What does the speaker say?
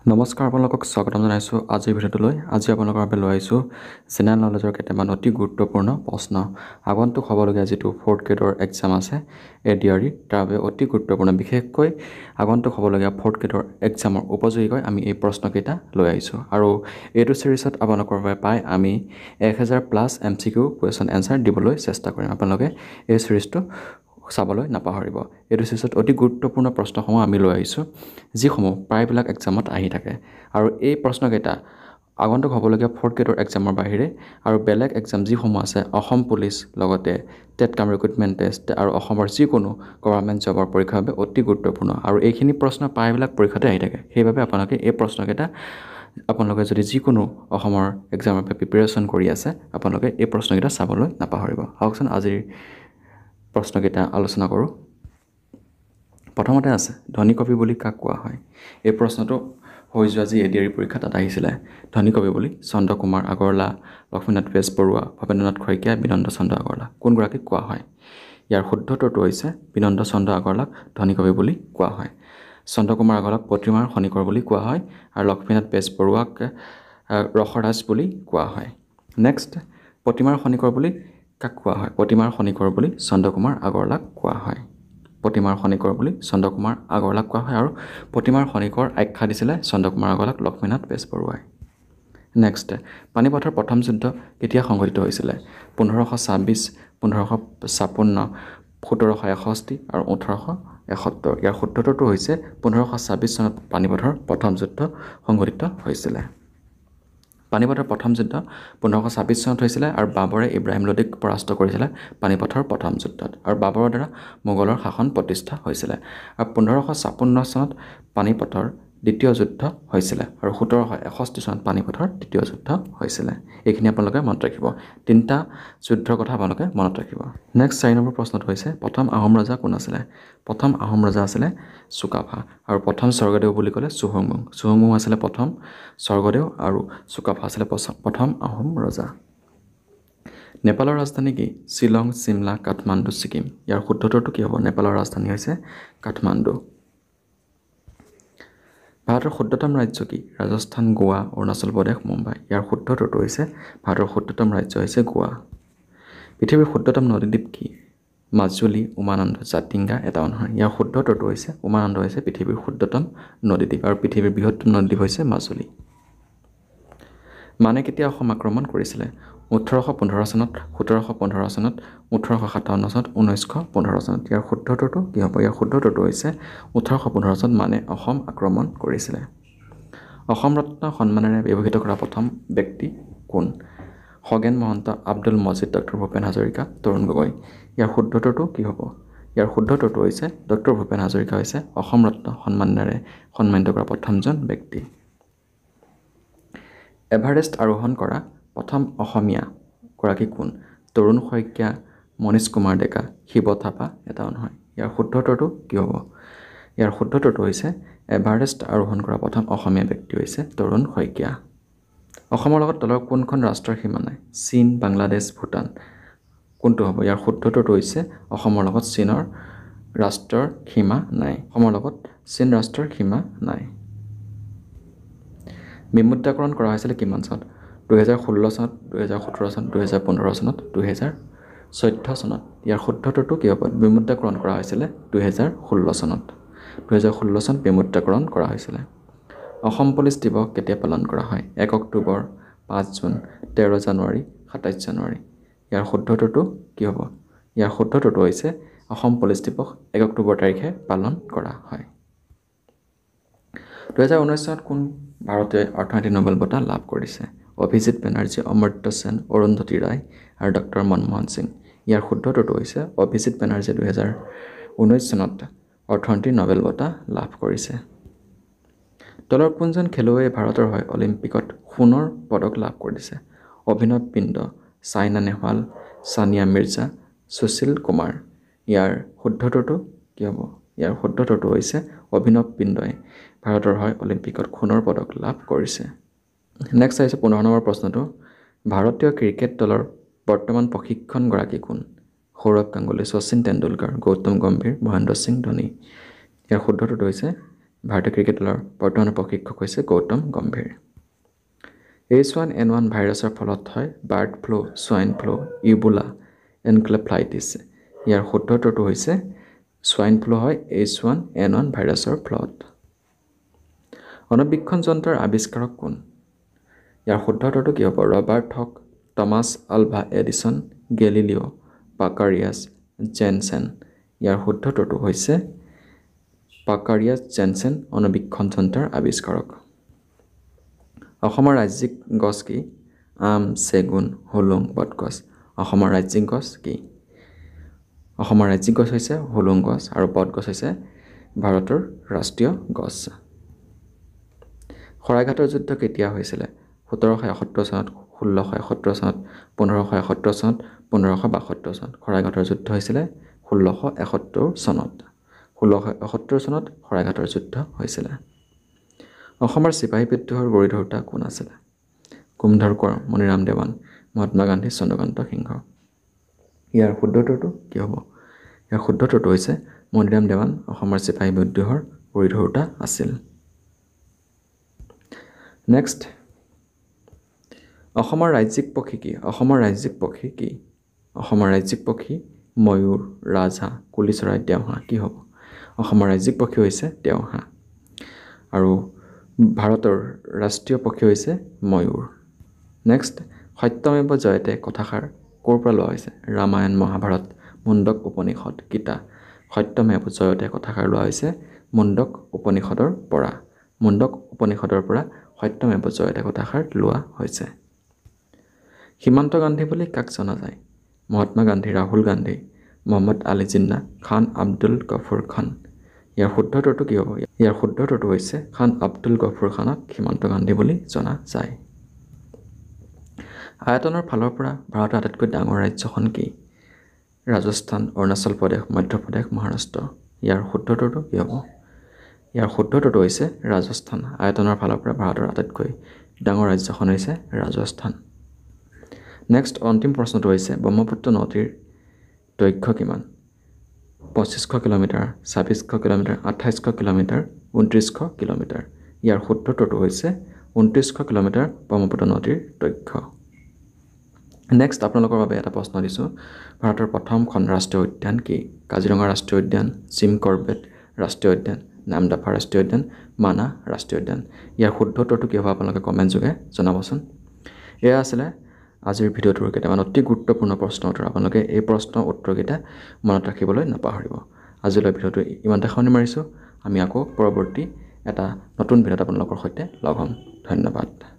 নমস্কাৰ, আপোনালোকক স্বাগতম জনাইছোঁ আজিৰ ভিডিঅ'টোলৈ। আজি আপোনালোকৰ বাবে লৈ আহিছোঁ জেনেৰেল নলেজৰ কেইটামান অতি গুৰুত্বপূৰ্ণ প্ৰশ্ন। আগন্তুক হ'বলগীয়া যিটো 4th গ্ৰেডৰ এক্সাম আছে ADRE, তাৰ বাবে অতি গুৰুত্বপূৰ্ণ। বিশেষকৈ আগন্তুক হ'বলগীয়া 4th গ্ৰেডৰ এক্সামৰ উপযোগীকৈ আমি এই প্ৰশ্নকেইটা লৈ আহিছোঁ। আৰু এইটো ছিৰিজত আপোনালোকৰ বাবে পাই আমি 1000+ MCQ কুৱেশ্যন এনচাৰ দিবলৈ চেষ্টা কৰিম। আপোনালোকে এই ছিৰিজটো চাবলৈ নাপাহৰিব। এইটো ছিৰিজত অতি গুৰুত্বপূৰ্ণ প্ৰশ্নসমূহ আমি লৈ আহিছোঁ, যিসমূহ প্ৰায়বিলাক এক্সামত আহি থাকে। আৰু এই প্ৰশ্নকেইটা আগন্তুক হ'বলগীয়া 4th গ্ৰেডৰ এক্সামৰ বাহিৰে আৰু বেলেগ এক্সাম যিসমূহ আছে, অসম পুলিচ, লগতে টেট কাম ৰিক্ৰুটমেণ্ট টেষ্ট আৰু অসমৰ যিকোনো গভৰ্ণমেণ্ট জবৰ পৰীক্ষাৰ বাবে অতি গুৰুত্বপূৰ্ণ। আৰু এইখিনি প্ৰশ্ন প্ৰায়বিলাক পৰীক্ষাতে আহি থাকে। সেইবাবে আপোনালোকে এই প্ৰশ্নকেইটা আপোনালোকে যদি যিকোনো অসমৰ এক্সামৰ বাবে প্ৰিপেৰেশ্যন কৰি আছে, আপোনালোকে এই প্ৰশ্নকেইটা চাবলৈ নাপাহৰিব। আহকচোন আজিৰ প্ৰশ্নকেইটা আলোচনা কৰোঁ। প্ৰথমতে আছে, ধনী কবি বুলি কাক কোৱা হয়? এই প্ৰশ্নটো হৈ যোৱা যি ADRE পৰীক্ষা তাত আহিছিলে। ধনী কবি বুলি চন্দ্ৰকুমাৰ আগৰৱালা, লক্ষ্মীনাথ বেজবৰুৱা, ভৱেন্দ্ৰনাথ শইকীয়া, বিনন্দ চন্দ্ৰ আগৰৱালা কোনগৰাকীক কোৱা হয়? ইয়াৰ শুদ্ধ উত্তৰটো হৈছে বিনন্দ চন্দ্ৰ আগৰৱালাক ধনী কবি বুলি কোৱা হয়। চন্দ্ৰকুমাৰ আগৰৱালাক প্ৰতিমাৰ খনিকৰ বুলি কোৱা হয় আৰু লক্ষ্মীনাথ বেজবৰুৱাক ৰসৰাজ বুলি কোৱা হয়। নেক্সট, প্ৰতিমাৰ খনিকৰ বুলি কাক কোৱা হয়? প্ৰতিমাৰ খনিকৰ বুলি চন্দ্ৰকুমাৰ আগৰৱালাক কোৱা হয়। প্ৰতিমাৰ খনিকৰ বুলি চন্দ্ৰকুমাৰ আগৰৱালাক কোৱা হয় আৰু প্ৰতিমাৰ খনিকৰ আখ্যা দিছিলে চন্দ্ৰকুমাৰ আগৰৱালাক লক্ষ্মীনাথ বেজবৰুৱাই। নেক্সট, পানিপথৰ প্ৰথম যুদ্ধ কেতিয়া সংঘটিত হৈছিলে? 1526, 1556, 1761 আৰু 1871। ইয়াৰ শুদ্ধ উত্তৰটো হৈছে 1526 চনত পানিপথৰ প্ৰথম যুদ্ধ সংঘটিত হৈছিলে। পানিপথৰ প্ৰথম যুদ্ধ 1526 চনত হৈছিলে আৰু বাবৰে ইব্ৰাহিম লোদীক পৰাস্ত কৰিছিলে পানিপথৰ প্ৰথম যুদ্ধত। আৰু বাবৰৰ দ্বাৰা মোগলৰ শাসন প্ৰতিষ্ঠা হৈছিলে। আৰু 1556 চনত পানিপথৰ দ্বিতীয় যুদ্ধ হৈছিলে আৰু 1761 চনত পানিপথৰ তৃতীয় যুদ্ধ হৈছিলে। এইখিনি আপোনালোকে মনত ৰাখিব। 3টা যুদ্ধৰ কথা আপোনালোকে মনত ৰাখিব। নেক্সট 4 নম্বৰ প্ৰশ্নটো হৈছে, প্ৰথম আহোম ৰজা কোন আছিলে? প্ৰথম আহোম ৰজা আছিলে চুকাফা। আৰু প্ৰথম স্বৰ্গদেউ বুলি ক'লে চুহুংমুং। চুহুংমুং আছিলে প্ৰথম স্বৰ্গদেউ আৰু চুকাফা আছিলে প্ৰথম আহোম ৰজা। নেপালৰ ৰাজধানী কি? শ্বিলং, চিমলা, কাঠমাণ্ডু, ছিকিম। ইয়াৰ শুদ্ধ উত্তৰটো কি হ'ব? নেপালৰ ৰাজধানী হৈছে কাঠমাণ্ডু। ভাৰতৰ ক্ষুদ্ৰতম ৰাজ্য কি? ৰাজস্থান, গোৱা, অৰুণাচল প্ৰদেশ, মুম্বাই। ইয়াৰ শুদ্ধ উত্তৰটো হৈছে ভাৰতৰ ক্ষুদ্ৰতম ৰাজ্য হৈছে গোৱা। পৃথিৱীৰ ক্ষুদ্ৰতম নদীদ্বীপ কি? মাজুলী, উমানন্দ, জাতিংগা, এটাউনহৰ। ইয়াৰ শুদ্ধ উত্তৰটো হৈছে উমানন্দ হৈছে পৃথিৱীৰ ক্ষুদ্ৰতম নদীদ্বীপ আৰু পৃথিৱীৰ বৃহত্তম নদীদ্বীপ হৈছে মাজুলী। মানে কেতিয়া অসম আক্ৰমণ কৰিছিলে? 1815 চনত, 1715 চনত, 1857 চনত, 1915 চনত। ইয়াৰ শুদ্ধ উত্তৰটো কি হ'ব? ইয়াৰ শুদ্ধ উত্তৰটো হৈছে 1815 চনত মানে অসম আক্ৰমণ কৰিছিলে। অসম ৰত্ন সন্মানেৰে বিভূষিত কৰা প্ৰথম ব্যক্তি কোন? খগেন মহন্ত, আব্দুল মজিদ, ডক্টৰ ভূপেন হাজৰিকা, তৰুণ গগৈ। ইয়াৰ শুদ্ধ উত্তৰটো কি হ'ব? ইয়াৰ শুদ্ধ উত্তৰটো হৈছে ডক্টৰ ভূপেন হাজৰিকা হৈছে অসম ৰত্ন সন্মানেৰে সন্মানিত কৰা প্ৰথমজন ব্যক্তি। এভাৰেষ্ট আৰোহণ কৰা প্ৰথম অসমীয়া গৰাকী কোন? তৰুণ শইকীয়া, মনীষ কুমাৰ ডেকা, শিৱ থাপা, এটাউনহৰ। ইয়াৰ শুদ্ধ উত্তৰটো কি হ'ব? ইয়াৰ শুদ্ধ উত্তৰটো হৈছে এভাৰেষ্ট আৰোহণ কৰা প্ৰথম অসমীয়া ব্যক্তি হৈছে তৰুণ শইকীয়া। অসমৰ লগত তলৰ কোনখন ৰাষ্ট্ৰৰ সীমা নাই? চীন, বাংলাদেশ, ভূটান। কোনটো হ'ব? ইয়াৰ শুদ্ধ উত্তৰটো হৈছে অসমৰ লগত চীনৰ ৰাষ্ট্ৰৰ সীমা নাই। অসমৰ লগত চীন ৰাষ্ট্ৰৰ সীমা নাই। বিমুদ্ৰাকৰণ কৰা হৈছিলে কিমান চনত? 2016 চনত, 2017 চনত, 2015 চনত, 2014 চনত। ইয়াৰ শুদ্ধ উত্তৰটো কি হ'ব? বিমুদ্ৰাকৰণ কৰা হৈছিলে 2016 চনত। 2016 চনত বিমুদ্ৰাকৰণ কৰা হৈছিলে। অসম পুলিচ দিৱস কেতিয়া পালন কৰা হয়? 1 অক্টোবৰ, 5 জুন, 13 জানুৱাৰী, 27 জানুৱাৰী। ইয়াৰ শুদ্ধ উত্তৰটো কি হ'ব? ইয়াৰ শুদ্ধ উত্তৰটো হৈছে অসম পুলিচ দিৱস 1 অক্টোবৰ তাৰিখে পালন কৰা হয়। 2019 চনত কোন ভাৰতীয় অৰ্থনৈতিক নোবেল বঁটা লাভ কৰিছে? অভিজিত বেনাৰ্জী, অমৰ্ত্য সেন, অৰুন্ধতী ৰায় আৰু ডক্টৰ মনমোহন সিং। ইয়াৰ শুদ্ধ উত্তৰটো হৈছে অভিজিত বেনাৰ্জীয়ে 2019 চনত অৰ্থনীতিৰ নোবেল বঁটা লাভ কৰিছে। তলৰ কোনজন খেলুৱৈয়ে ভাৰতৰ হৈ অলিম্পিকত সোণৰ পদক লাভ কৰিছে? অভিনৱ বিন্দ, ছাইনা নেহৱাল, ছানিয়া মিৰ্জা, সুশীল কুমাৰ। ইয়াৰ শুদ্ধ উত্তৰটো কি হ'ব? ইয়াৰ শুদ্ধ উত্তৰটো হৈছে অভিনৱ বিন্দই ভাৰতৰ হৈ অলিম্পিকত সোণৰ পদক লাভ কৰিছে। নেক্সট আহিছে 15 নম্বৰ প্ৰশ্নটো। ভাৰতীয় ক্ৰিকেট দলৰ বৰ্তমান প্ৰশিক্ষকগৰাকী কোন? সৌৰভ গাংগুলী, শচীন তেণ্ডুলকাৰ, গৌতম গম্ভীৰ, মহেন্দ্ৰ সিং ধোনী। ইয়াৰ শুদ্ধ উত্তৰটো হৈছে ভাৰতীয় ক্ৰিকেট দলৰ বৰ্তমানৰ প্ৰশিক্ষক হৈছে গৌতম গম্ভীৰ। H1N1 ভাইৰাছৰ ফলত হয় bird flu, swine flu, Ebola, encephalitis. ইয়াৰ শুদ্ধ উত্তৰটো হৈছে সোৱাইন ফ্লু হয় H1N1 ভাইৰাছৰ ফলত। অণুবীক্ষণ যন্ত্ৰৰ আৱিষ্কাৰক কোন? ইয়াৰ শুদ্ধ উত্তৰটো কি হ'ব? ৰবাৰ্ট হক, টমাছ আলভা এডিছন, গেলিলিঅ', পাকাৰিয়াছ জেনছেন। ইয়াৰ শুদ্ধ উত্তৰটো হৈছে পাকাৰিয়াছ জেনছেন অণুবীক্ষণ যন্ত্ৰৰ আৱিষ্কাৰক। অসমৰ ৰাজ্যিক গছ কি? আম, চেগুন, হুলুং, বটগছ। অসমৰ ৰাজ্যিক গছ কি? অসমৰ ৰাজ্যিক গছ হৈছে হুলুং গছ আৰু বটগছ হৈছে ভাৰতৰ ৰাষ্ট্ৰীয় গছ। শৰাইঘাটৰ যুদ্ধ কেতিয়া হৈছিলে? 1771 চনত, 1671 চনত, 1571 চনত, 1572 চনত। শৰাইঘাটৰ যুদ্ধ হৈছিলে 1671 চনত। 1671 চনত শৰাইঘাটৰ যুদ্ধ হৈছিলে। অসমৰ চিপাহী বিদ্ৰোহৰ গুৰি ধৰোঁতা কোন আছিলে? কুমধৰ কোঁৱৰ, মণিৰাম দেৱান, মহাত্মা গান্ধী, চন্দ্ৰকান্ত সিংহ। ইয়াৰ শুদ্ধ উত্তৰটো কি হ'ব? ইয়াৰ শুদ্ধ উত্তৰটো হৈছে মণিৰাম দেৱান অসমৰ চিপাহী বিদ্ৰোহৰ গুৰি ধৰোঁতা আছিল। নেক্সট, অসমৰ ৰাজ্যিক পক্ষী কি? অসমৰ ৰাজ্যিক পক্ষী কি? অসমৰ ৰাজ্যিক পক্ষী ময়ূৰ, ৰাজহাঁহ, কুলি চৰাই, দেওহাঁহ। কি হ'ব? অসমৰ ৰাজ্যিক পক্ষী হৈছে দেওহাঁহ। আৰু ভাৰতৰ ৰাষ্ট্ৰীয় পক্ষী হৈছে ময়ূৰ। নেক্সট, সত্যমেৱ জয়তে কথাষাৰ ক'ৰ পৰা লোৱা হৈছে? ৰামায়ণ, মহাভাৰত, মুণ্ডক উপনিষদ, গীতা। সত্যমেৱ জয়তে কথাষাৰ লোৱা হৈছে মুণ্ডক উপনিষদৰ পৰা। মুণ্ডক উপনিষদৰ পৰা সত্যমেৱ জয়তে কথাষাৰ লোৱা হৈছে। সীমান্ত গান্ধী বুলি কাক জনা যায়? মহাত্মা গান্ধী, ৰাহুল গান্ধী, মহম্মদ আলী জিন্না, খান আব্দুল গফুৰ খান। ইয়াৰ শুদ্ধ উত্তৰটো কি হ'ব? ইয়াৰ শুদ্ধ উত্তৰটো হৈছে খান আব্দুল গফুৰ খানক সীমান্ত গান্ধী বুলি জনা যায়। আয়তনৰ ফালৰ পৰা ভাৰতৰ আটাইতকৈ ডাঙৰ ৰাজ্যখন কি? ৰাজস্থান, অৰুণাচল প্ৰদেশ, মধ্যপ্ৰদেশ, মহাৰাষ্ট্ৰ। ইয়াৰ শুদ্ধ উত্তৰটো কি হ'ব? ইয়াৰ শুদ্ধ উত্তৰটো হৈছে ৰাজস্থান। আয়তনৰ ফালৰ পৰা ভাৰতৰ আটাইতকৈ ডাঙৰ ৰাজ্যখন হৈছে ৰাজস্থান। নেক্সট, অন্তিম প্ৰশ্নটো হৈছে ব্ৰহ্মপুত্ৰ নদীৰ দৈৰ্ঘ্য কিমান? 2500 কিলোমিটাৰ, 2600 কিলোমিটাৰ, 2800 কিলোমিটাৰ, 2900 কিলোমিটাৰ। ইয়াৰ শুদ্ধ উত্তৰটো হৈছে 2900 কিলোমিটাৰ ব্ৰহ্মপুত্ৰ নদীৰ দৈৰ্ঘ্য। নেক্সট, আপোনালোকৰ বাবে এটা প্ৰশ্ন দিছোঁ। ভাৰতৰ প্ৰথমখন ৰাষ্ট্ৰীয় উদ্যান কি? কাজিৰঙা ৰাষ্ট্ৰীয় উদ্যান, জিম কৰবেট ৰাষ্ট্ৰীয় উদ্যান, নামদাফা ৰাষ্ট্ৰীয় উদ্যান, মানাহ ৰাষ্ট্ৰীয় উদ্যান। ইয়াৰ শুদ্ধ উত্তৰটো কি হ'ব আপোনালোকে কমেণ্ট যোগে জনাবচোন। এয়া আছিলে আজিৰ ভিডিঅ'টোৰ কেইটামান অতি গুৰুত্বপূৰ্ণ প্ৰশ্ন উত্তৰ। আপোনালোকে এই প্ৰশ্ন উত্তৰকেইটা মনত ৰাখিবলৈ নাপাহৰিব। আজিলৈ ভিডিঅ'টো ইমানতে সামৰণি মাৰিছোঁ। আমি আকৌ পৰৱৰ্তী এটা নতুন ভিডিঅ'ত আপোনালোকৰ সৈতে লগ হ'ম। ধন্যবাদ।